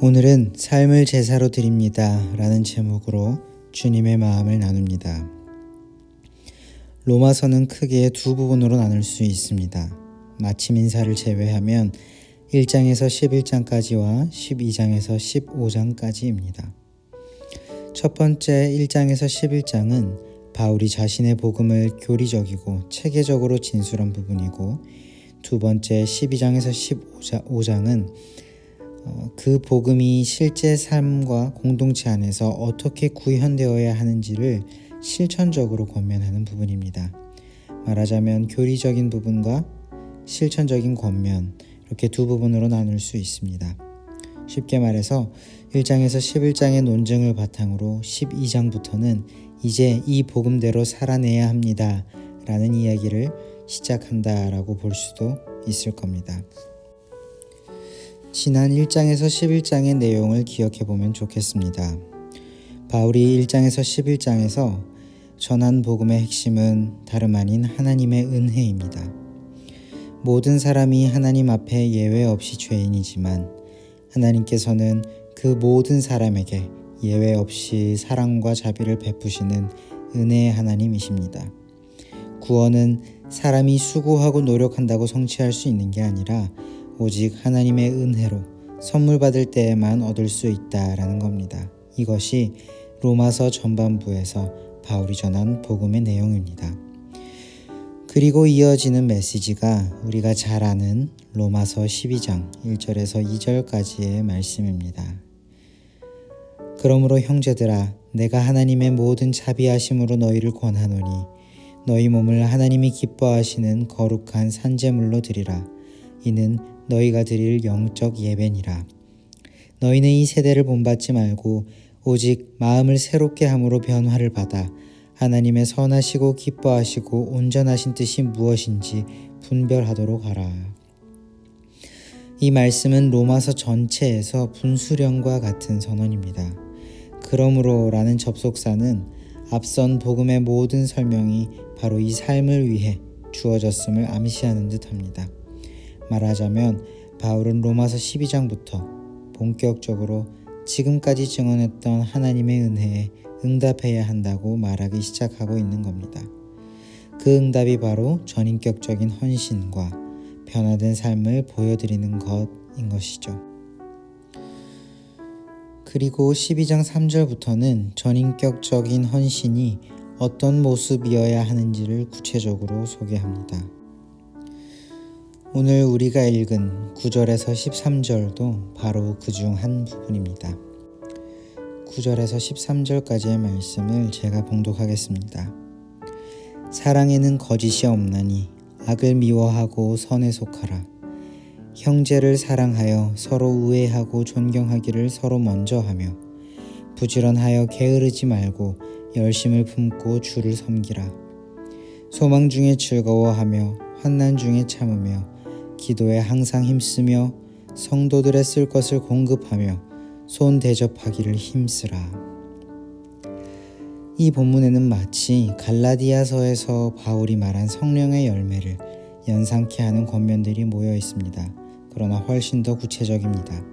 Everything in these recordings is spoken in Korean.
오늘은 삶을 제사로 드립니다 라는 제목으로 주님의 마음을 나눕니다. 로마서는 크게 두 부분으로 나눌 수 있습니다. 마침 인사를 제외하면 1장에서 11장까지와 12장에서 15장까지입니다. 첫 번째 1장에서 11장은 바울이 자신의 복음을 교리적이고 체계적으로 진술한 부분이고, 두 번째 12장에서 15장은 그 복음이 실제 삶과 공동체 안에서 어떻게 구현되어야 하는지를 실천적으로 권면하는 부분입니다. 말하자면 교리적인 부분과 실천적인 권면, 이렇게 두 부분으로 나눌 수 있습니다. 쉽게 말해서 1장에서 11장의 논증을 바탕으로 12장부터는 이제 이 복음대로 살아내야 합니다 라는 이야기를 시작한다라고 볼 수도 있을 겁니다. 지난 1장에서 11장의 내용을 기억해 보면 좋겠습니다. 바울이 1장에서 11장에서 전한 복음의 핵심은 다름 아닌 하나님의 은혜입니다. 모든 사람이 하나님 앞에 예외 없이 죄인이지만 하나님께서는 그 모든 사람에게 예외 없이 사랑과 자비를 베푸시는 은혜의 하나님이십니다. 구원은 사람이 수고하고 노력한다고 성취할 수 있는 게 아니라 오직 하나님의 은혜로 선물 받을 때에만 얻을 수 있다라는 겁니다. 이것이 로마서 전반부에서 바울이 전한 복음의 내용입니다. 그리고 이어지는 메시지가 우리가 잘 아는 로마서 12장 1절에서 2절까지의 말씀입니다. 그러므로 형제들아, 내가 하나님의 모든 자비하심으로 너희를 권하노니 너희 몸을 하나님이 기뻐하시는 거룩한 산제물로 드리라. 이는 너희가 드릴 영적 예배니라. 너희는 이 세대를 본받지 말고 오직 마음을 새롭게 함으로 변화를 받아 하나님의 선하시고 기뻐하시고 온전하신 뜻이 무엇인지 분별하도록 하라. 이 말씀은 로마서 전체에서 분수령과 같은 선언입니다. 그러므로 라는 접속사는 앞선 복음의 모든 설명이 바로 이 삶을 위해 주어졌음을 암시하는 듯합니다. 말하자면 바울은 로마서 12장부터 본격적으로 지금까지 증언했던 하나님의 은혜에 응답해야 한다고 말하기 시작하고 있는 겁니다. 그 응답이 바로 전인격적인 헌신과 변화된 삶을 보여드리는 것인 것이죠. 그리고 12장 3절부터는 전인격적인 헌신이 어떤 모습이어야 하는지를 구체적으로 소개합니다. 오늘 우리가 읽은 9절에서 13절도 바로 그중 한 부분입니다. 9절에서 13절까지의 말씀을 제가 봉독하겠습니다. 사랑에는 거짓이 없나니 악을 미워하고 선에 속하라. 형제를 사랑하여 서로 우애하고 존경하기를 서로 먼저 하며 부지런하여 게으르지 말고 열심을 품고 주를 섬기라. 소망 중에 즐거워하며 환난 중에 참으며 기도에 항상 힘쓰며 성도들의 쓸 것을 공급하며 손 대접하기를 힘쓰라. 이 본문에는 마치 갈라디아서에서 바울이 말한 성령의 열매를 연상케 하는 권면들이 모여 있습니다. 그러나 훨씬 더 구체적입니다.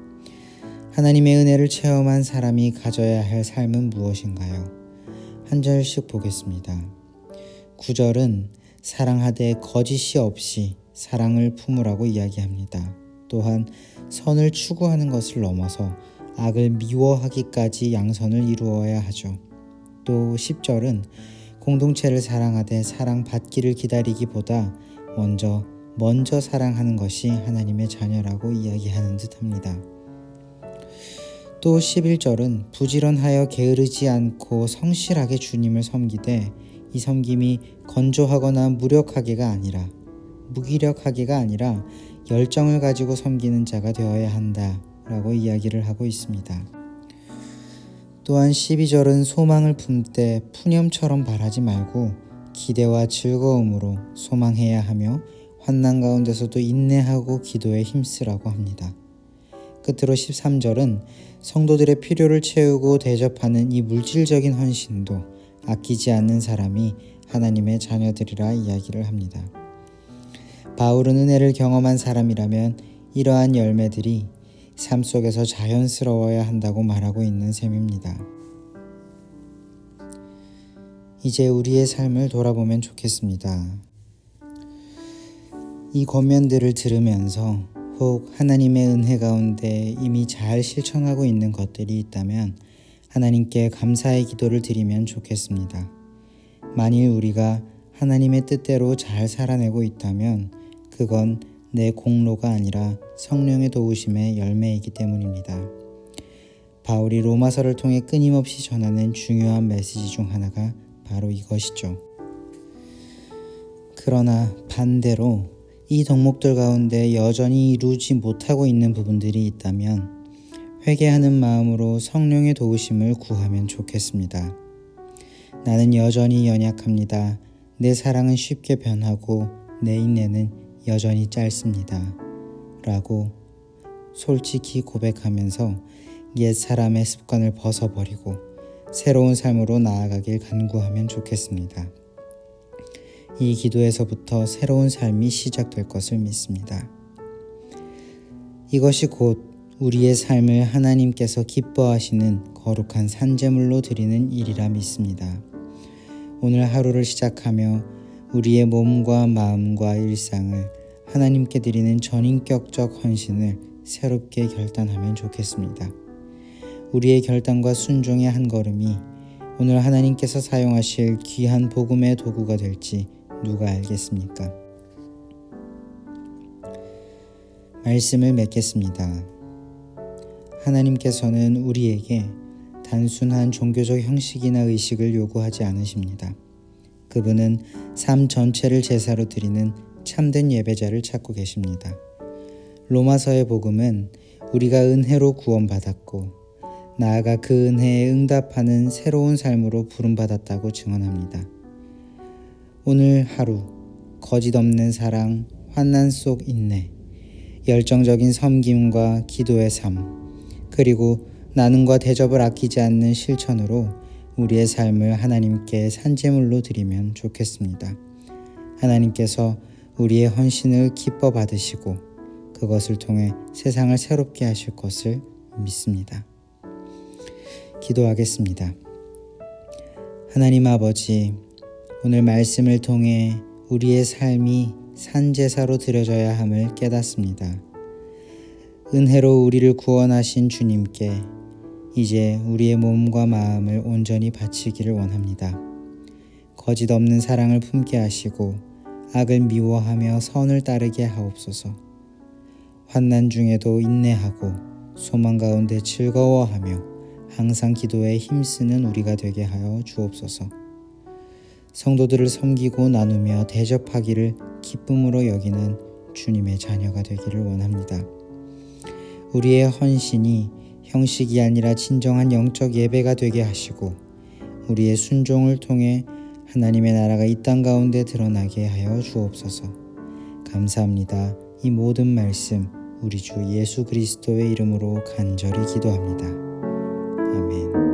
하나님의 은혜를 체험한 사람이 가져야 할 삶은 무엇인가요? 한 절씩 보겠습니다. 9절은 사랑하되 거짓이 없이 사랑을 품으라고 이야기합니다. 또한 선을 추구하는 것을 넘어서 악을 미워하기까지 양선을 이루어야 하죠. 또 10절은 공동체를 사랑하되 사랑받기를 기다리기보다 먼저 사랑하는 것이 하나님의 자녀라고 이야기하는 듯합니다. 또 11절은 부지런하여 게으르지 않고 성실하게 주님을 섬기되 이 섬김이 건조하거나 무기력하게가 아니라 열정을 가지고 섬기는 자가 되어야 한다라고 이야기를 하고 있습니다. 또한 12절은 소망을 품되 푸념처럼 바라지 말고 기대와 즐거움으로 소망해야 하며 환난 가운데서도 인내하고 기도에 힘쓰라고 합니다. 끝으로 13절은 성도들의 필요를 채우고 대접하는 이 물질적인 헌신도 아끼지 않는 사람이 하나님의 자녀들이라 이야기를 합니다. 바울은 은혜를 경험한 사람이라면 이러한 열매들이 삶 속에서 자연스러워야 한다고 말하고 있는 셈입니다. 이제 우리의 삶을 돌아보면 좋겠습니다. 이 권면들을 들으면서 혹 하나님의 은혜 가운데 이미 잘 실천하고 있는 것들이 있다면 하나님께 감사의 기도를 드리면 좋겠습니다. 만일 우리가 하나님의 뜻대로 잘 살아내고 있다면 그건 내 공로가 아니라 성령의 도우심의 열매이기 때문입니다. 바울이 로마서를 통해 끊임없이 전하는 중요한 메시지 중 하나가 바로 이것이죠. 그러나 반대로 이 덕목들 가운데 여전히 이루지 못하고 있는 부분들이 있다면 회개하는 마음으로 성령의 도우심을 구하면 좋겠습니다. 나는 여전히 연약합니다. 내 사랑은 쉽게 변하고 내 인내는 여전히 짧습니다. 라고 솔직히 고백하면서 옛 사람의 습관을 벗어버리고 새로운 삶으로 나아가길 간구하면 좋겠습니다. 이 기도에서부터 새로운 삶이 시작될 것을 믿습니다. 이것이 곧 우리의 삶을 하나님께서 기뻐하시는 거룩한 산제물로 드리는 일이라 믿습니다. 오늘 하루를 시작하며 우리의 몸과 마음과 일상을 하나님께 드리는 전인격적 헌신을 새롭게 결단하면 좋겠습니다. 우리의 결단과 순종의 한 걸음이 오늘 하나님께서 사용하실 귀한 복음의 도구가 될지 누가 알겠습니까? 말씀을 맺겠습니다. 하나님께서는 우리에게 단순한 종교적 형식이나 의식을 요구하지 않으십니다. 그분은 삶 전체를 제사로 드리는 참된 예배자를 찾고 계십니다. 로마서의 복음은 우리가 은혜로 구원받았고 나아가 그 은혜에 응답하는 새로운 삶으로 부름받았다고 증언합니다. 오늘 하루 거짓 없는 사랑, 환난 속 인내, 열정적인 섬김과 기도의 삶, 그리고 나눔과 대접을 아끼지 않는 실천으로 우리의 삶을 하나님께 산제물로 드리면 좋겠습니다. 하나님께서 우리의 헌신을 기뻐 받으시고 그것을 통해 세상을 새롭게 하실 것을 믿습니다. 기도하겠습니다. 하나님 아버지, 오늘 말씀을 통해 우리의 삶이 산제사로 드려져야 함을 깨닫습니다. 은혜로 우리를 구원하신 주님께 이제 우리의 몸과 마음을 온전히 바치기를 원합니다. 거짓 없는 사랑을 품게 하시고 악을 미워하며 선을 따르게 하옵소서. 환난 중에도 인내하고 소망 가운데 즐거워하며 항상 기도에 힘쓰는 우리가 되게 하여 주옵소서. 성도들을 섬기고 나누며 대접하기를 기쁨으로 여기는 주님의 자녀가 되기를 원합니다. 우리의 헌신이 형식이 아니라 진정한 영적 예배가 되게 하시고 우리의 순종을 통해 하나님의 나라가 이 땅 가운데 드러나게 하여 주옵소서. 감사합니다. 이 모든 말씀 우리 주 예수 그리스도의 이름으로 간절히 기도합니다. 아멘.